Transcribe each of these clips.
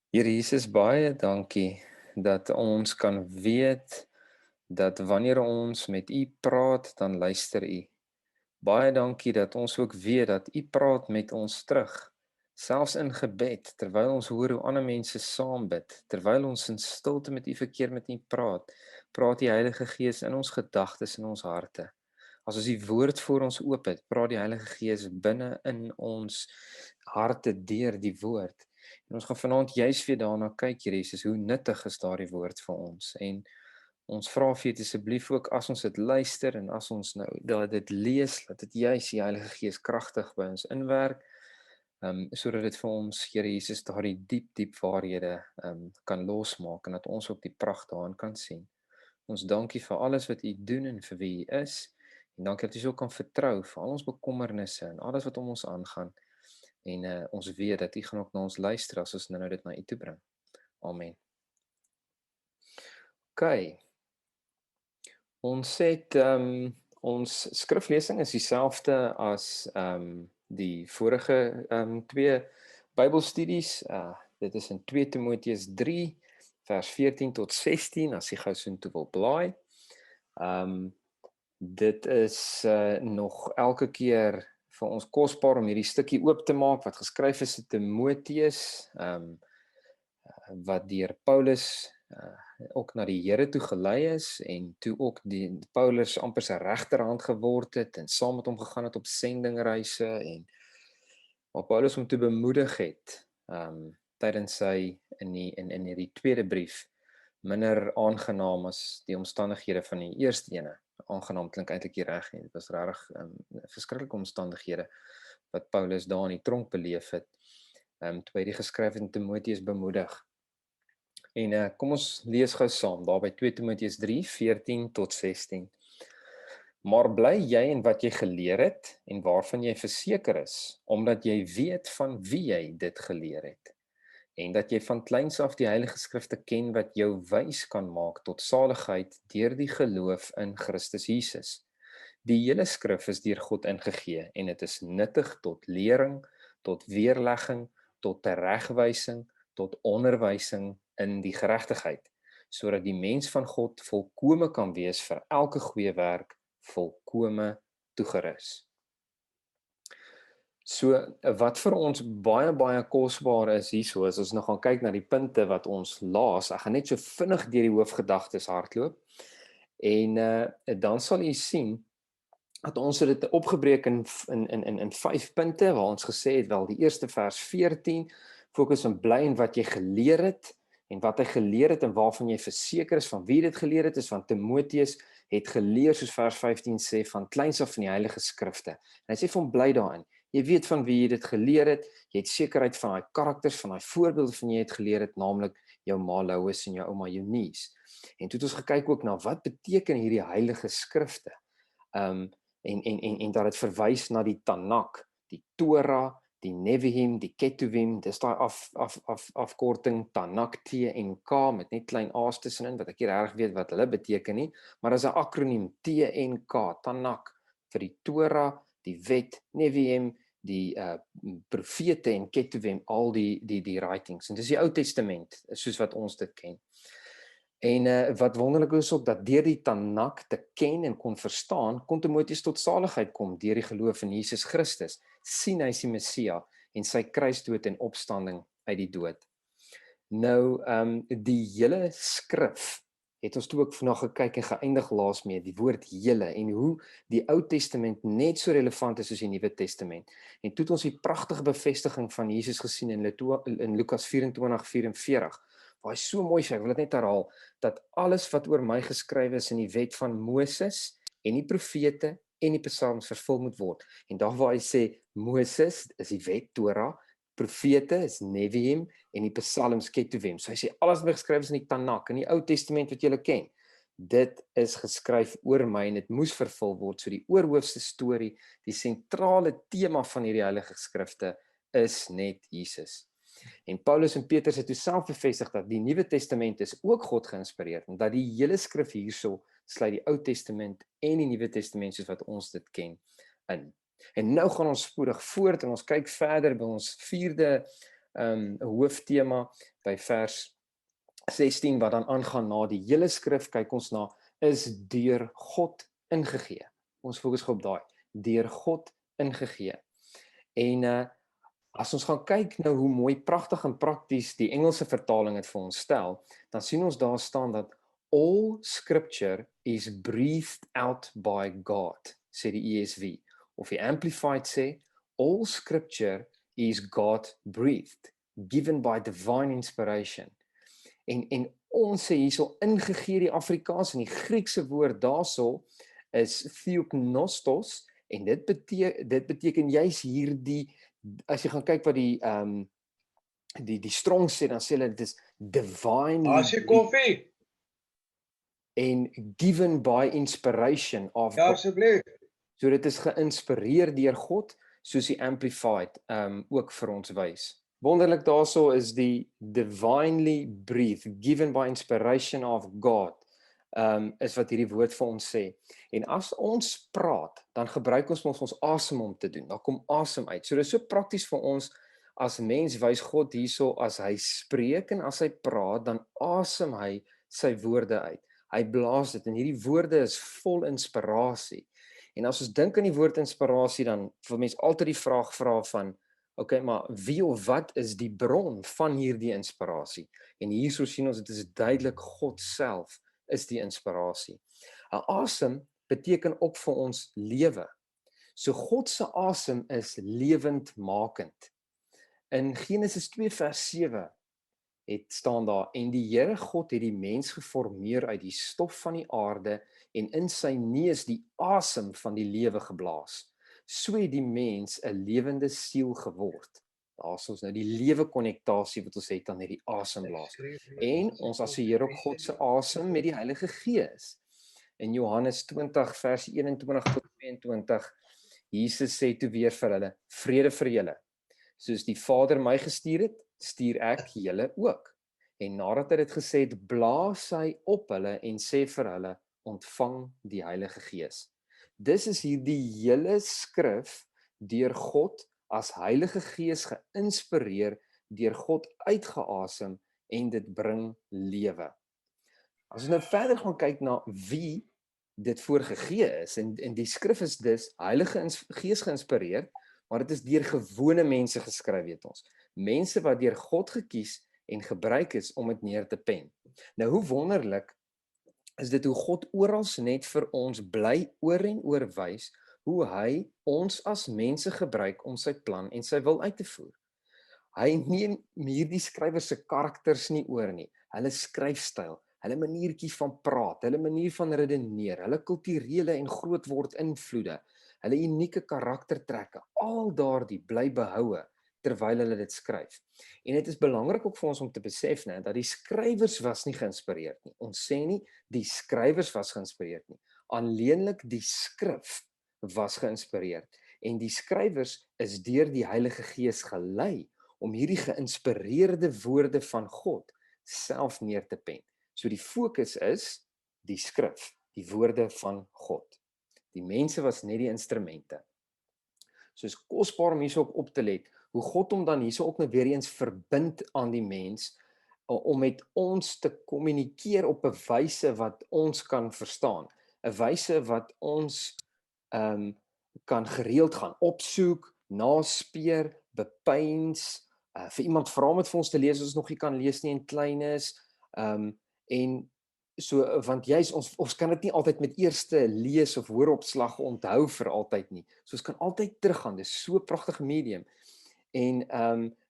Here Jesus, baie dankie dat ons kan weet dat wanneer ons met U praat, dan luister U. Baie dankie dat ons ook weet dat U praat met ons terug, selfs in gebed, terwyl ons hoor hoe ander mense saam bid, terwyl ons in stilte met U verkeer met U praat, praat die Heilige Gees in ons gedagtes en ons harte. As ons die woord voor ons oop het, praat die Heilige Gees binne in ons harte deur die woord. En ons gaan vanaand juis weer daarna kyk, Here Jesus, hoe nuttig is daardie woord vir ons. En ons vra vir U asseblief ook as ons dit luister en as ons nou dat dit lees, dat dit juis die Heilige Gees kragtig by ons inwerk, sodat dit vir ons, Here Jesus, daardie diep waarhede kan losmaak en dat ons ook die pragt daarin kan sien. Ons dankie vir alles wat U doen en vir wie U is. En dankie dat U so kan vertrou vir al ons bekommernisse en alles wat om ons aangaan. En ons weet dat U gaan ook na ons luister as ons nou dit na U toe bring. Amen. OK. Ons het ons skriflesing is dieselfde as die vorige twee Bybelstudies. Dit is in 2 Timoteus 3 vers 14 tot 16 as jy gou soontoe wil blaai. Dit is nog elke keer vir ons kosbaar om hierdie stukkie oop te maak wat geskryf is aan Timoteus, wat deur Paulus ook na die Here toe gelei is en toe ook die Paulus amper sy regterhand geword het en saam met hom gegaan het op sendingreise en waar Paulus hom toe bemoedig het tydens sy in hierdie tweede brief minder aangenaam as die omstandighede van die eerste ene. Aangenaam klink eintlik nie reg nie. Dit was regtig verskriklike omstandighede wat Paulus daar in die tronk beleef het. Toe hy die geskryf het aan Timoteus bemoedig. En kom ons lees gou saam daar by 2 Timoteus 3 14 tot 16. Maar bly jy in wat jy geleer het en waarvan jy verseker is, omdat jy weet van wie jy dit geleer het. En dat jy van kleins af die Heilige Skrifte ken wat jou wys kan maak tot saligheid deur die geloof in Christus Jesus. Die hele skrif is deur God ingegee en dit is nuttig tot lering, tot weerlegging, tot teregwysing, tot onderwysing in die geregtigheid, sodat die mens van God volkome kan wees vir elke goeie werk, volkome toegerus. So wat vir ons baie kosbaar is hierso, as ons nou gaan kyk na die punte wat ons laas, ek gaan net so vinnig deur die hoofgedagtes hardloop, en dan sal jy sien, dat ons het dit opgebreek in 5 punte, waar ons gesê het, wel die eerste vers 14, fokus op bly in wat jy geleer het, en wat hy geleer het en waarvan jy verseker is van wie dit geleer het, is van Timoteus het geleer, soos vers 15 sê, van kleins af van die Heilige Skrifte. En hy sê van bly daarin. Jy weet van wie jy dit geleer het, jy het sekerheid van daai karakters, van daai voorbeelde van jy het geleer het, naamlik jou ma Lois en jou ouma Eunice. En toe het ons gekyk ook na wat beteken hierdie Heilige Skrifte. En dat het verwys na die Tanakh, die Torah, die Nevi'im, die Ketuvim, dis daai afkorting Tanakh TNK met net klein a's tussenin wat ek nie reg weet wat hulle beteken nie, maar dis 'n akroniem TNK, Tanakh vir die Torah, die wet, Nevi'im, die profete en Ketuvim, al die writings. En dis die Ou Testament, soos wat ons dit ken. En wat wonderlik is ook, dat deur die Tanakh te ken en kon verstaan, kon Timoteus tot saligheid kom deur die geloof in Jesus Christus, sien hy is die Messia en sy kruisdood en opstanding uit die dood. Nou, die hele skrif het ons toe ook vandag gekyk en geëindig laas mee, die woord hele, en hoe die Ou Testament net so relevant is soos die Nuwe Testament. En toe het ons die pragtige bevestiging van Jesus gesien in Lukas 24:44, waar hy so mooi sê, ek wil dit net herhaal, dat alles wat oor my geskryf is in die wet van Moses en die profete en die psalms vervul moet word. En daar waar hy sê, Moses is die wet, Torah, profete is Nevi'im en die psalms Ketuvim. So hy sê, alles wat geskryf is in die Tanakh, in die Ou Testament wat julle ken, dit is geskryf oor my en dit moes vervul word. So die oorhoofse storie, die sentrale tema van hierdie Heilige Skrifte is net Jesus. En Paulus en Petrus het toe self bevestig dat die Nuwe Testament is ook God geïnspireerd en dat die hele skrif hierso sluit die Ou Testament en die Nuwe Testament soos wat ons dit ken in. En nou gaan ons spoedig voort en ons kyk verder by ons 4de hooftema by vers 16 wat dan aangaan na die hele skrif, kyk ons na, is deur God ingegee. Ons fokus gou op daai, deur God ingegee. En as ons gaan kyk nou hoe mooi, pragtig en prakties die Engelse vertaling het vir ons stel, dan sien ons daar staan dat all scripture is breathed out by God, sê die ESV. Of die Amplified sê, all scripture is God breathed, given by divine inspiration. En ons sê hierso ingegee, die Afrikaans en die Griekse woord daarso is theopnostos, en dit beteken juis hierdie, as jy gaan kyk wat die Strong sê, dan sê hulle dit is divinely As jy koffie, en given by inspiration of ja God. asseblief. So dit is geïnspireer deur God, soos die Amplified ook vir ons wys. Wonderlik daarso is die divinely breathed, given by inspiration of God, is wat hierdie woord vir ons sê. En as ons praat, dan gebruik ons ons asem om te doen. Daar kom asem uit. So dit is so prakties vir ons, as mens wys God hierso, as hy spreek en as hy praat, dan asem hy sy woorde uit. Hy blaas dit, en hierdie woorde is vol inspirasie. En as ons dink aan die woord inspirasie, dan wil mens altyd die vraag vra van, okay, maar wie of wat is die bron van hierdie inspirasie? En hierso sien ons, dit is duidelik God self is die inspirasie. 'n Asem beteken ook vir ons lewe. So God se asem is lewendmakend. In Genesis 2 vers 7 het staan daar, en die Here God het die mens geformeer uit die stof van die aarde en in sy neus die asem van die lewe geblaas. So het die mens 'n lewende siel geword. Daar's ons nou die lewe konnektasie wat ons het aan hierdie asemblaas. En ons assosieer ook God se asem met die Heilige Gees. In Johannes 20 vers 21 tot 22, Jesus sê toe weer vir hulle, vrede vir julle. Soos die Vader my gestuur het, stuur ek julle ook. En nadat hy dit gesê het, blaas hy op hulle en sê vir hulle, ontvang die Heilige Gees. Dis is hierdie hele skrif deur God as Heilige Gees geïnspireer, deur God uitgeasem, en dit bring lewe. As ons nou verder gaan kyk na wie dit voorgegee is, en die skrif is dus Heilige Gees geïnspireer, maar dit is deur gewone mense geskryf, weet ons. Mense wat deur God gekies en gebruik is om dit neer te pen. Nou hoe wonderlik is dit hoe God oral net vir ons bly oor en oor wys hoe hy ons as mense gebruik om sy plan en sy wil uit te voer. Hy neem hierdie skrywer se karakters nie oor nie. Hulle skryfstyl, hulle maniertjie van praat, hulle manier van redeneer, hulle kulturele en grootword invloede, hulle unieke karaktertrekke, al daardie bly behoue terwyl hulle dit skryf. En dit is belangrik ook vir ons om te besef, dat die skrywers was nie geïnspireerd nie. Ons sê nie die skrywers was geïnspireerd nie. Alleenlik die skrif was geïnspireerd. En die skrywers is deur die Heilige Gees gelei om hierdie geïnspireerde woorde van God self neer te pen. So die fokus is die skrif, die woorde van God. Die mense was net die instrumente. So is kosbaar om hierso op te let, hoe God hom dan hierso ook nou weer eens verbind aan die mens, om met ons te kommunikeer op 'n wyse wat ons kan verstaan. 'n Wyse wat ons kan gereeld gaan opsoek, naspeur, bepeins, vir iemand vra om dit vir ons te lees as ons nog nie kan lees nie en klein is, en so, want juist ons kan dit nie altyd met eerste lees of hooropslag onthou vir altyd nie. So ons kan altyd teruggaan. Dis so 'n pragtige medium. En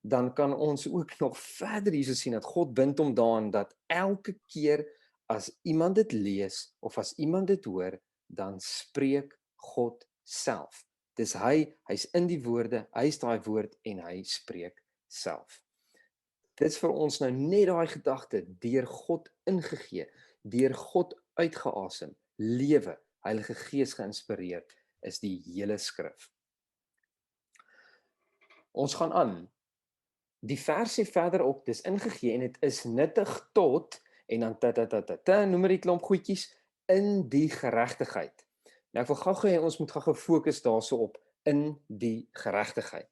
dan kan ons ook nog verder hierso sien dat God bind hom daaraan dat elke keer as iemand dit lees of as iemand dit hoor, dan spreek God self. Dis hy's in die woorde, hy's daai woord en hy spreek self. Dit is vir ons nou net daai gedagte, deur God ingegee, deur God uitgeasem, lewe, Heilige Gees geïnspireer, is die hele skrif. Ons gaan aan. Die vers sê verder ook, dis ingegee en dit is nuttig tot, en dan noem maar die klomp goedjies, in die geregtigheid. Nou ek wil gou hê ons moet gou fokus daarso op in die geregtigheid.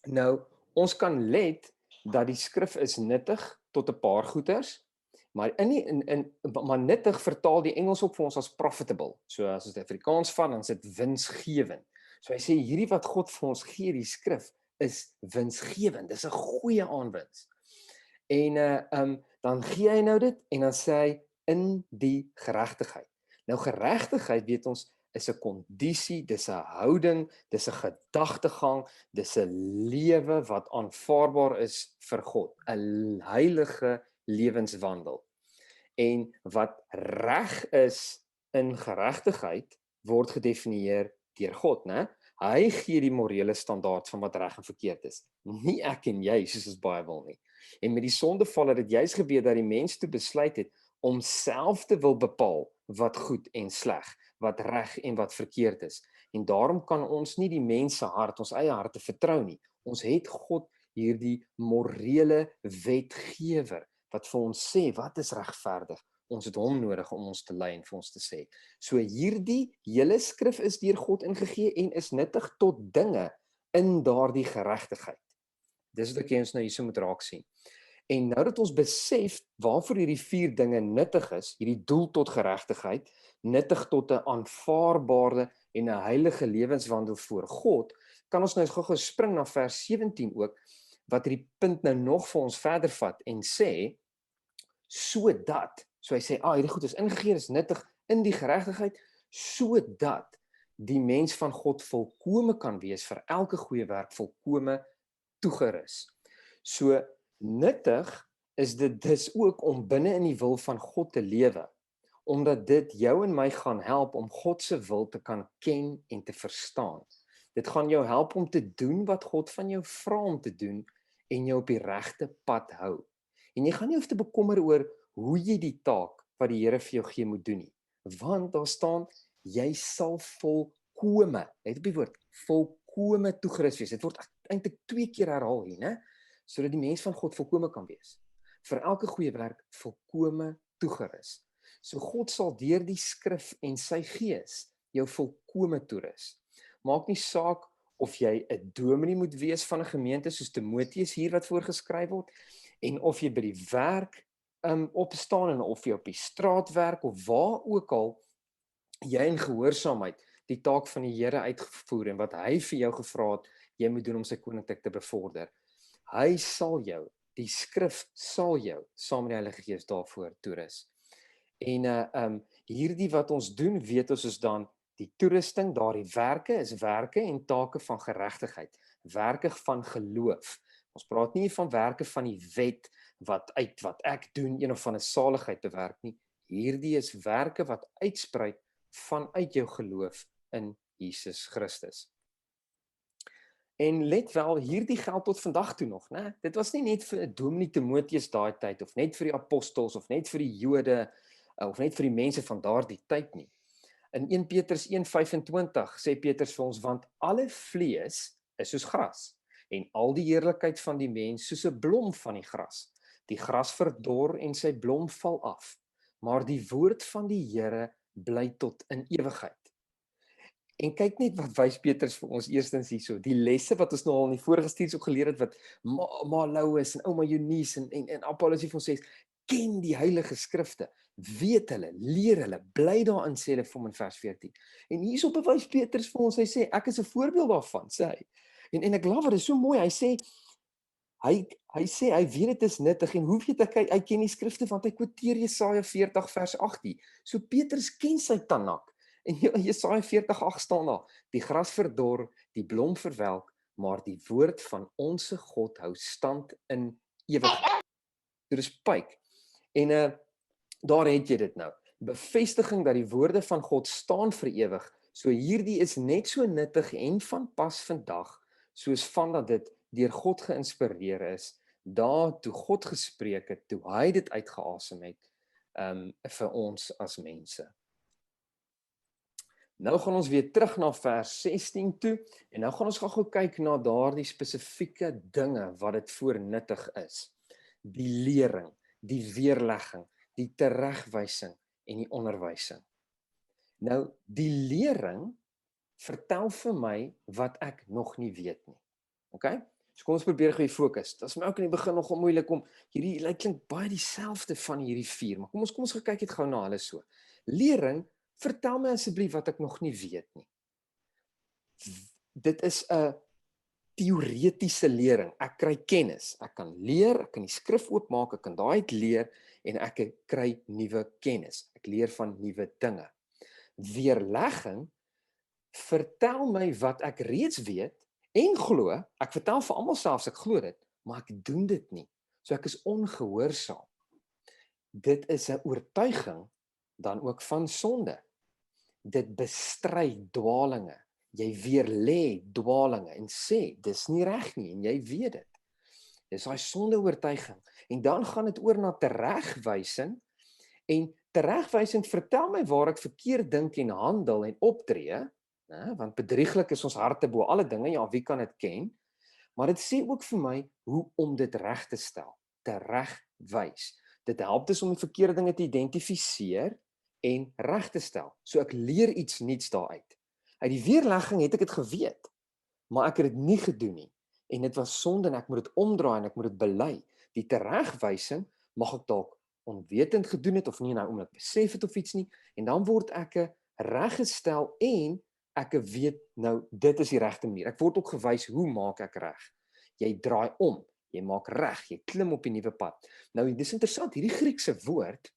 Nou, Ons kan let dat die skrif is nuttig tot 'n paar goeters, maar maar nuttig vertaal die Engels ook vir ons as profitable. So as ons dit Afrikaans vat, dan is dit winsgewend. So hy sê hierdie wat God vir ons gee, die skrif, is winsgewend. Dis 'n goeie aanwinst. En dan gee hy nou dit en dan sê hy in die geregtigheid. Nou geregtigheid weet ons is 'n kondisie, dis 'n houding, dis 'n gedagtegang, dis 'n lewe wat aanvaarbaar is vir God, 'n heilige lewenswandel. En wat reg is in geregtigheid word gedefinieer deur God, né? Hy gee die morele standaard van wat reg en verkeerd is. Nie ek en jy soos ons baie wil nie. En met die sondeval het dit juis gebeur dat die mens toe besluit het om self te wil bepaal wat goed en sleg, wat reg en wat verkeerd is. En daarom kan ons nie die mens se hart, ons eie harte vertrou nie. Ons het God hierdie morele wetgewer wat vir ons sê wat is regverdig. Ons het hom nodig om ons te lei en vir ons te sê. So hierdie hele skrif is deur God ingegee en is nuttig tot dinge in daardie geregtigheid. Dis wat ek ons nou hierso moet raak sien. En nou dat ons besef waarvoor hierdie 4 dinge nuttig is, hierdie doel tot geregtigheid, nuttig tot 'n aanvaarbare en 'n heilige lewenswandel voor God, kan ons nou gou-gou spring na vers 17 ook, wat hierdie punt nou nog vir ons verder vat en sê, sodat, so hy sê, hierdie goed is ingegee, is nuttig in die geregtigheid, sodat die mens van God volkome kan wees vir elke goeie werk, volkome toegerus. So nuttig is dit dus ook om binne in die wil van God te lewe, omdat dit jou en my gaan help om God se wil te kan ken en te verstaan. Dit gaan jou help om te doen wat God van jou vra om te doen en jou op die regte pad hou. En jy gaan nie hoef te bekommer oor hoe jy die taak wat die Here vir jou gee moet doen nie, want daar staan jy sal volkome, net op die woord, volkome toegerus wees. Dit word eintlik 2 keer herhaal hier, né? Sodat die mens van God volkome kan wees. Vir elke goeie werk volkome toegerus. So God sal deur die skrif en sy gees jou volkome toerus. Maak nie saak of jy 'n dominee moet wees van 'n gemeente soos Timoteus hier wat voorgeskryf word, en of jy by die werk opstaan en of jy op die straat werk of waar ook al jy in gehoorsaamheid die taak van die Here uitgevoer en wat hy vir jou gevra het jy moet doen om sy koninkryk te bevorder. Hy sal jou, die skrif sal jou saam met die Heilige Gees daarvoor toerus. En hierdie wat ons doen, weet ons is dan die toerusting, daardie werke is werke en take van geregtigheid, werke van geloof. Ons praat nie van werke van die wet wat ek doen een of van 'n saligheid bewerk nie. Hierdie is werke wat uitspruit vanuit jou geloof in Jesus Christus. En let wel, hierdie geld tot vandag toe nog, né? Dit was nie net vir Dominee Timoteus daai tyd of net vir die apostels of net vir die Jode of net vir die mense van daardie tyd nie. In 1 Petrus 1:25 sê Petrus vir ons, want alle vlees is soos gras en al die heerlikheid van die mens soos 'n blom van die gras. Die gras verdor en sy blom val af, maar die woord van die Here bly tot in ewigheid. En kyk net wat wys Petrus vir ons eerstens hierso, die lesse wat ons nou al in die vorige studies ook geleer het, wat Lois en ouma Eunice en Apollos vir ons sê, ken die heilige skrifte, weet hulle, leer hulle, bly daarin, sê hulle vir hom in vers 14. En hierso bewys Petrus vir ons, hy sê, ek is 'n voorbeeld daarvan, sê hy. En ek glo dit is so mooi, hy sê, hy weet dit is nuttig, en hoe weet ek, hy ken die skrifte, want hy quoteer Jesaja 40 vers 18. So Petrus ken sy Tanak. En Jesaja 40:8 staan daar, die gras verdor, die blom verwelk, maar die woord van onsse God hou stand in ewigheid. So dis pyk. En daar het jy dit nou. Bevestiging dat die woorde van God staan vir ewig. So hierdie is net so nuttig en van pas vandag, soos van dat dit deur God geïnspireer is, toe God gespreek het, toe hy dit uitgeasem het, vir ons as mense. Nou gaan ons weer terug na vers 16 toe, en nou gaan ons gou kyk na daardie spesifieke dinge wat dit voor nuttig is. Die lering, die weerlegging, die teregwysing en die onderwysing. Nou, die lering vertel vir my wat ek nog nie weet nie. Okay? So kom ons probeer gou fokus. Dit is my ook in die begin nogal moeilik om hierdie klink baie dieselfde van hierdie 4, maar kom ons gaan kyk net gou na hulle so. Lering, vertel my asseblief wat ek nog nie weet nie. Dit is 'n teoretiese lering. Ek kry kennis. Ek kan leer, ek kan die skrif oopmaak, ek kan daai uit leer en ek kry nuwe kennis. Ek leer van nuwe dinge. Weerlegging vertel my wat ek reeds weet en glo. Ek vertel vir almal selfs ek glo dit, maar ek doen dit nie. So ek is ongehoorsaam. Dit is 'n oortuiging dan ook van sonde. Dit bestry dwalinge. Jy weerlê dwalinge en sê dis nie reg nie en jy weet dit. Dis daai sonde oortuiging. En dan gaan dit oor na teregwysing en teregwysing vertel my waar ek verkeerd dink en handel en optree, né? Want bedrieglik is ons harte bo alle dinge, ja, wie kan dit ken? Maar dit sê ook vir my hoe om dit reg te stel, teregwys. Dit help dus om die verkeerde dinge te identifiseer en reg te stel. So ek leer iets nuuts daaruit. Uit die weerlegging het ek dit geweet, maar ek het dit nie gedoen nie. En dit was sonde en ek moet dit omdraai en ek moet dit bely. Die teregwysing mag ek dalk onwetend gedoen het of nie nou oomblik besef het of iets nie, en dan word ek reggestel en ek weet nou dit is die regte manier. Ek word ook gewys hoe maak ek reg. Jy draai om, jy maak reg, jy klim op die nuwe pad. Nou dis interessant, hierdie Griekse woord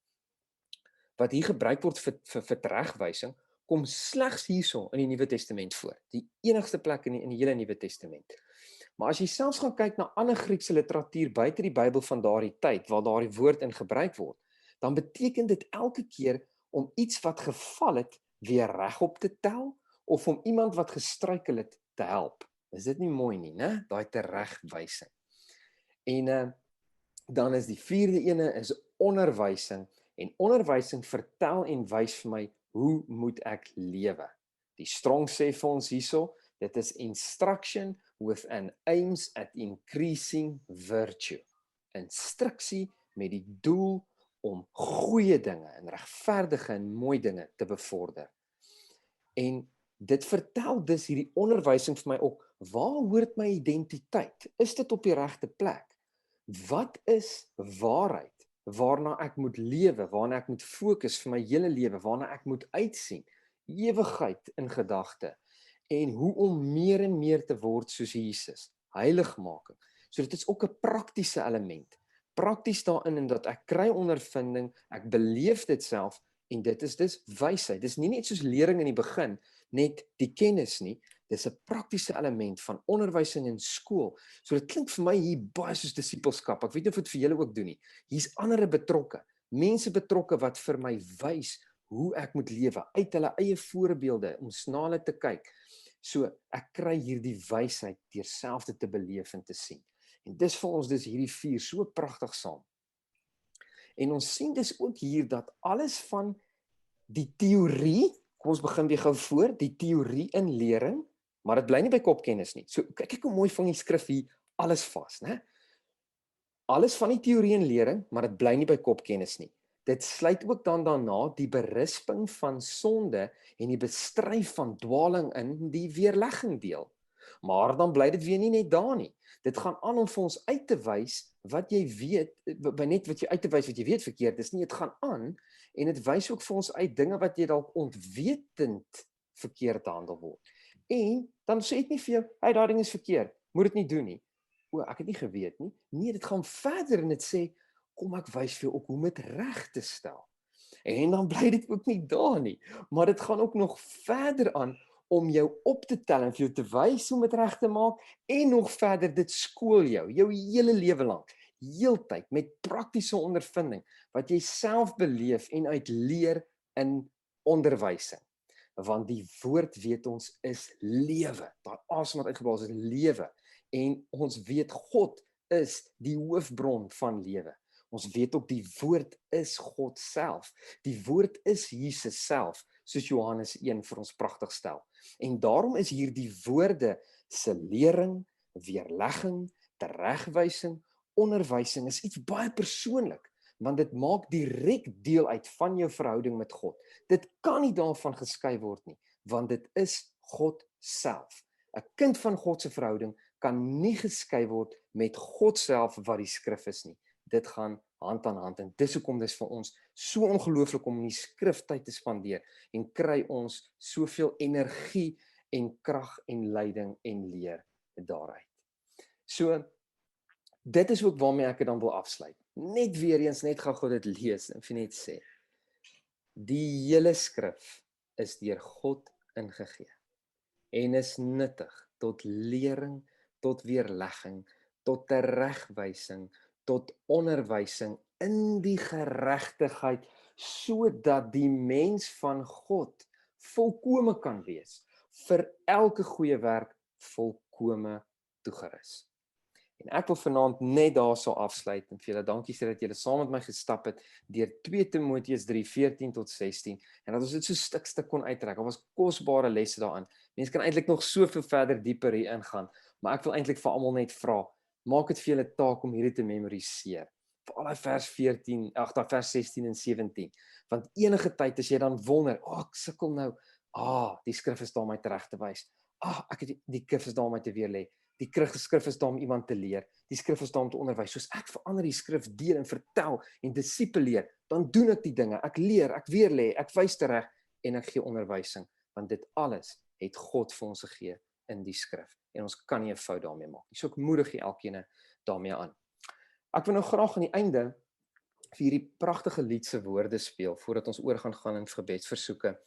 wat hier gebruik word vir teregwysing kom slegs hierso in die Nuwe Testament voor. Die enigste plek in die hele Nuwe Testament. Maar as jy selfs gaan kyk na ander Griekse literatuur buite die Bybel van daardie tyd waar daardie woord in gebruik word, dan beteken dit elke keer om iets wat geval het weer regop te tel of om iemand wat gestruikel het te help. Is dit nie mooi nie, né? Daai teregwysing. En dan is die vierde ene is onderwysing en onderwysing vertel en wys vir my hoe moet ek lewe. Die Strong sê vir ons hierso, dit is instruction with an aims at increasing virtue. Instruksie met die doel om goeie dinge en regverdige en mooi dinge te bevorder. En dit vertel dus hierdie onderwysing vir my ook, waar hoort my identiteit? Is dit op die regte plek? Wat is waarheid? Waarna ek moet lewe, waarna ek moet fokus vir my hele lewe, waarna ek moet uitsien, ewigheid in gedagte, en hoe om meer en meer te word soos Jesus, heiligmaking. So dit is ook 'n praktiese element, prakties daarin en dat ek kry ondervinding, ek beleef dit self, en dit is dus wysheid. Dis nie net soos lering in die begin, net die kennis nie, dis 'n praktiese element van onderwysing in skool. So dit klink vir my hier baie soos disippelskap. Ek weet nie of dit vir julle ook doen nie. Hier's ander betrokke, mense betrokke wat vir my wys hoe ek moet lewe, uit hulle eie voorbeelde, om na hulle te kyk. So ek kry hierdie wysheid deur self dit te beleef en te sien. En dis vir ons dis hierdie 4 so pragtig saam. En ons sien dus ook hier dat alles van die teorie, kom ons begin weer gou voor, die teorie in lering, maar dit bly nie by kopkennis nie. So kyk hoe mooi vang die skrif hier alles vas, né? Alles van die teorie en lering, maar dit bly nie by kopkennis nie. Dit sluit ook dan daarna die berisping van sonde en die bestry van dwaling in die weerlegging deel. Maar dan bly dit weer nie net daar nie. Dit gaan aan om vir ons uit te wys wat jy weet, net wat jy uit te wys wat jy weet verkeerd is nie, dit gaan aan en dit wys ook vir ons uit dinge wat jy dalk ontwetend verkeerd handel word. En dan sê dit nie vir jou, hey, daai ding is verkeerd, moet dit nie doen nie. O, ek het nie geweet nie. Nee, dit gaan verder en dit sê, kom ek wys vir jou ook hoe om dit reg te stel. En dan bly dit ook nie daar nie, maar dit gaan ook nog verder aan om jou op te tel en vir jou te wys hoe om dit reg te maak en nog verder dit skool jou hele lewe lank, heeltyd met praktiese ondervinding wat jy self beleef en uit leer in onderwysing. Want die woord weet ons is lewe. Daai asem wat uitgeblaas is lewe. En ons weet God is die hoofbron van lewe. Ons weet ook die woord is God self. Die woord is Jesus self, soos Johannes 1 vir ons pragtig stel. En daarom is hier die woorde se lering, weerlegging, teregwysing, onderwysing is iets baie persoonlik, want dit maak direk deel uit van jou verhouding met God. Dit kan nie daarvan geskei word nie, want dit is God self. 'n Kind van God se verhouding kan nie geskei word met God self wat die skrif is nie. Dit gaan hand aan hand en dis hoekom dis vir ons so ongelooflik om in die skrif tyd te spandeer en kry ons soveel energie en krag en leiding en leer daaruit. So, dit is ook waarmee ek dit dan wil afsluit. Net weer eens, net gou dit lees en vir net sê, die hele skrif is deur God ingegee en is nuttig tot lering, tot weerlegging, tot teregwysing, tot onderwysing in die geregtigheid, sodat die mens van God volkome kan wees, vir elke goeie werk volkome toegerus. En ek wil vanaand net daarso afsluit en vir julle dankie sê dat julle saam met my gestap het deur 2 Timoteus 3:14 tot 16 en dat ons dit so stuk kon uittrek. Daar was kosbare lesse daarin. Mense kan eintlik nog soveel verder dieper hier ingaan, maar ek wil eintlik vir almal net vra, maak dit vir julle taak om hierdie te memoriseer. Veral daai vers 16 en 17. Want enige tyd as jy dan wonder, ek sukkel nou, die skrif is daar om my tereg te wys. Ek het die skrif is daar om my te weerlê. Die skrif is daar om iemand te leer. Die skrif is daar om te onderwys. Soos ek verander die skrif deel en vertel en disipuleer, dan doen ek die dinge. Ek leer, ek weerlê, ek wys tereg en ek gee onderwysing. Want dit alles het God vir ons gegee in die skrif. En ons kan nie 'n fout daarmee maak nie. So ek moedig julle elkeen daarmee aan. Ek wil nou graag aan die einde vir hierdie pragtige lied se woorde speel voordat ons gaan in gebedsversoeke.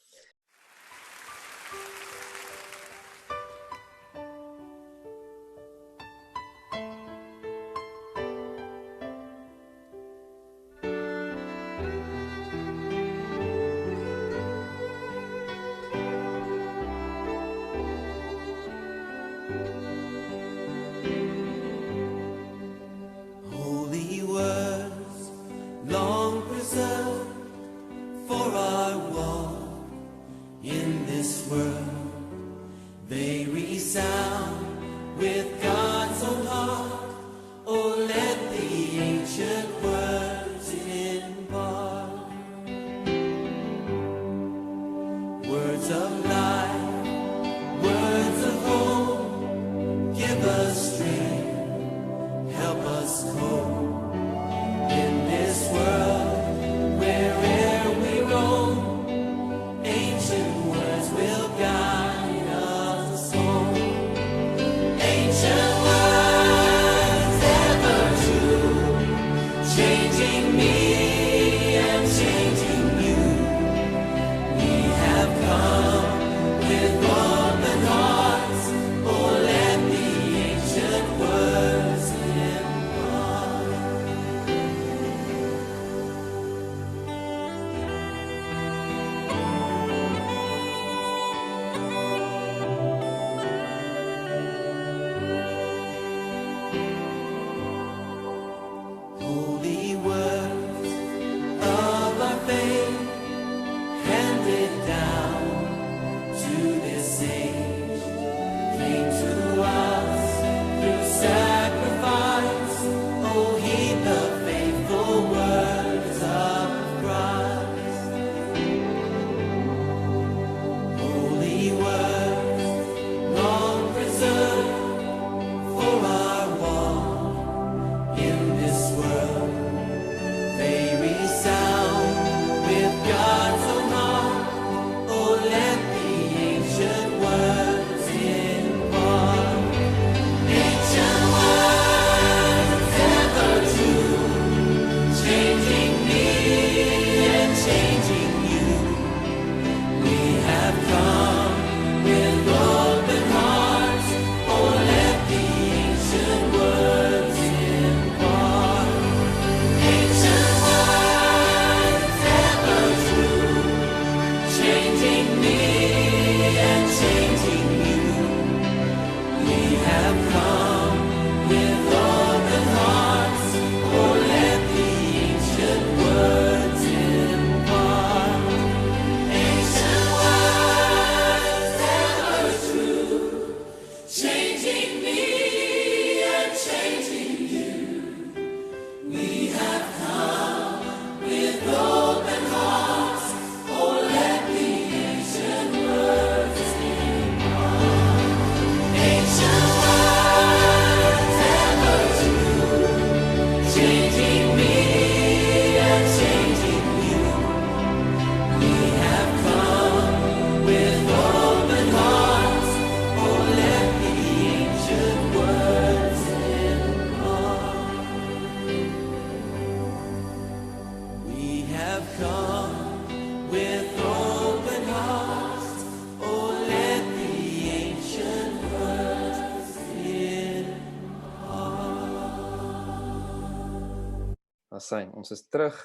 Asyn, ons is terug.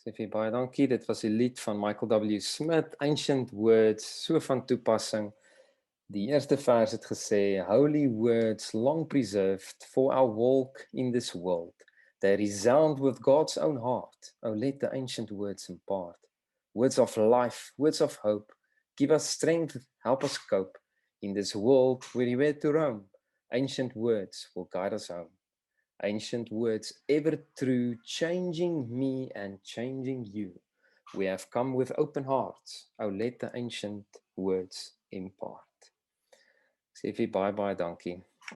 Sê vir baie dankie. Dit was 'n lied van Michael W. Smith, Ancient Words, so van toepassing. Die eerste vers het gesê, Holy words long preserved for our walk in this world. They resound with God's own heart. Oh, let the ancient words impart. Words of life, words of hope. Give us strength, help us cope. In this world we're here to roam. Ancient words will guide us home. Ancient words, ever true, changing me and changing you. We have come with open hearts. Oh, let the ancient words impart. Sê vir baie dankie.